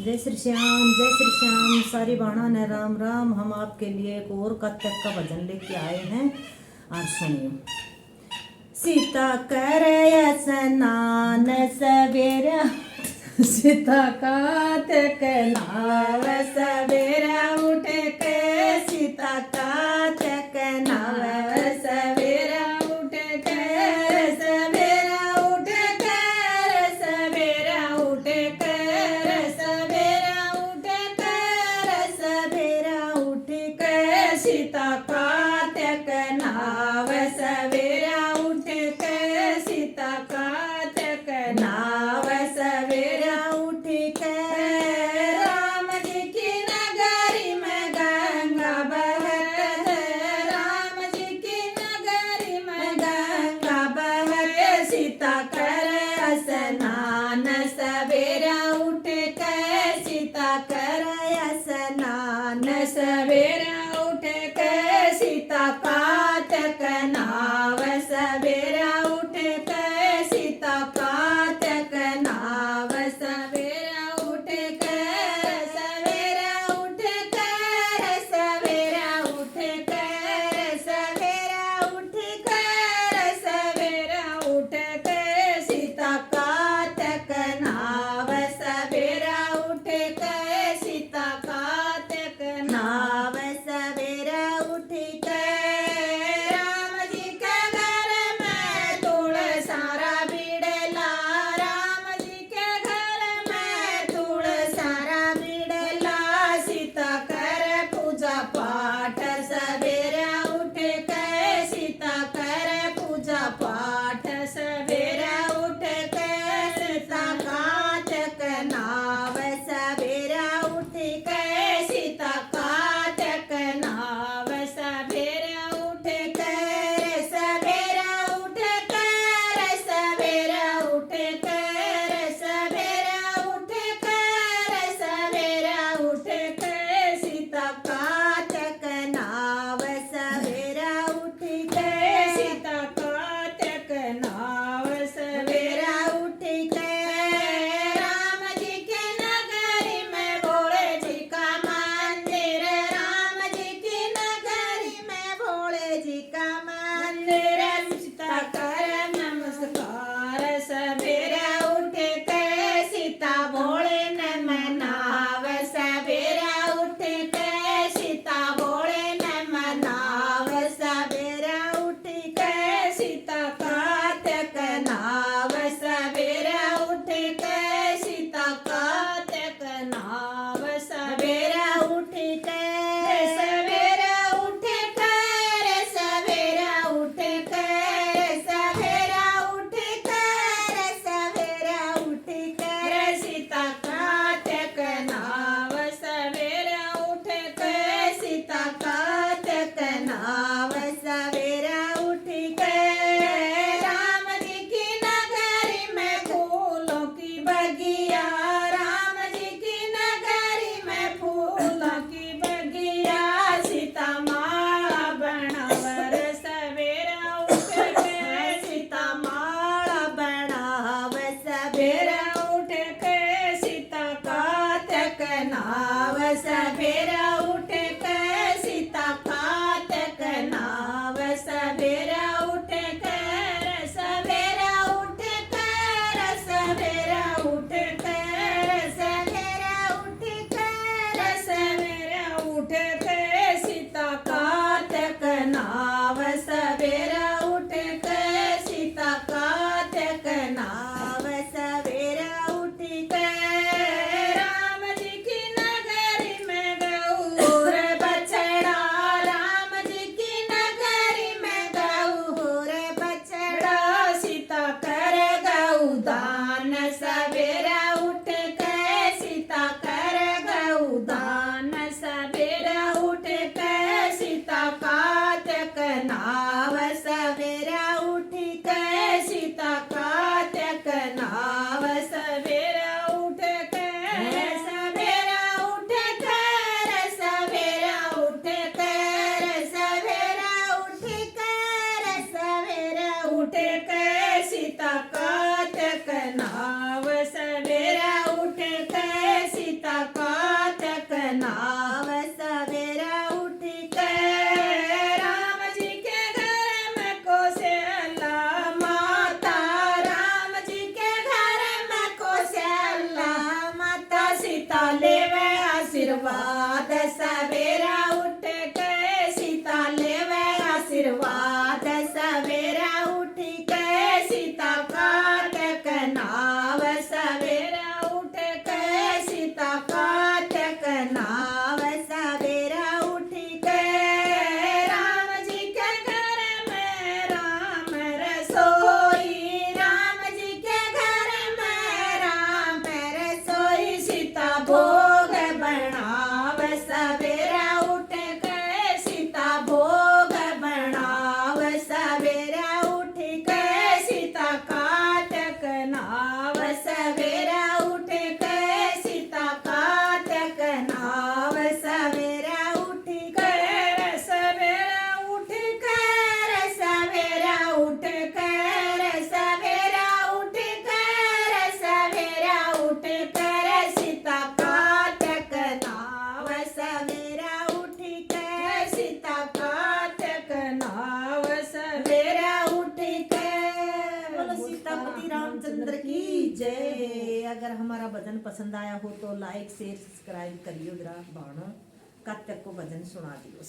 जय श्री श्याम सारी बाणा ने राम राम। हम आपके लिए एक और कथक का भजन लेके आए हैं और सुनिए। सीता करे स्नान सवेरा, सीता कातक नाव सवेरा उठ के, सीता कातक नाव सवेरा उठ के, सवेरा उठ के, सवेरा उठ के, सवेरा उठ के, सवेरा उठ के, सीता कातक नाव सवेरा उठ के, सीता कातक नाव सवेरा उठ के, राम जी की नगरी में गंगा बहत है, राम जी की नगरी में गंगा बहत, सीता करे स्नान सवेरा उठ के, सीता करे स्नान सवेरा उठ के, सीता कातक नाव सवेरा उठ के, सीता कातक नाव सवेरा उठ के, सवेरा उठ के, सवेरा उठ के, सवेरा उठ के, सवेरा उठ के, सीता कातक नाव सवेरा उठ के, सीता कातक नाव सवेरा उठ के, राम जी के घर में तुलसारा बिड़ला, राम जी के घर में तुलसारा बिड़ला, सीता कर पूजा पाठ सवेरा उठ के, सीता कर पूजा पाठ सवेरा उठ के, सीता कातक नाव सवेरा उठ के, सीता कातक नाव सवेरा उठ के, सवेरा उठ के, सवेरा उठ के, सवेरा उठ के, सवेरा उठ के, सीता कातक नाव सवेरा उठ के, सीता कातक नाव सवेरा उठ के, राम जी की नगरी में भोले जी का मंदिर, राम जी की नगरी में भोले जी का मंदिर, सीता कर नमस्कार सवेरा उठ के, सीता भोले ने मनाव सवेरा उठ के, सीता भोले ने मनाव सवेरा उठ के, सीता कातक नाव सवेरा उठ के, सीता कातक नाव सवेरा उठ के, सवेरा उठ के, सवेरा उठ के, सवेरा उठ के, सवेरा उठ के, सीता कातक नाव सवेरा उठ के, सीता कातक नाव सवेरा उठ के, राम जी की नगरी में फूलों की बगिया, राम जी की नगरी में फूलों की बगिया, सीता माला बनावर सवेरा उठ के, सीता माला बनाव सवेरा उठ के, सीता कातक नाव सवेरा उठ के, सीता कातक नाव सवेरा उठ के, सवेरा उठ के, सवेरा उठ के, सवेरा उठ के, सवेरा उठ के, सीता कातक नाव सवेरा उठ के, सीता कातक नाव सवेरा उठ के, राम जी की नगरी में गौर बछड़ा, राम जी की नगरी में गौर बछड़ा, सीता कर गौदान सवेरा उठ के, सीता कर गौदान सवेरा उठ के, सीता कातक नाव सवेरा उठ के, सीता कातक नाव सवेरा उठ के, सवेरा उठ के, सवेरा उठ के, सवेरा उठ के, सवेरा उठ के, सीता कातक नाव सवेरा जय। अगर हमारा भजन पसंद आया हो तो लाइक शेयर सब्सक्राइब करियो जरा बाणो कब तक को भजन सुना दियो।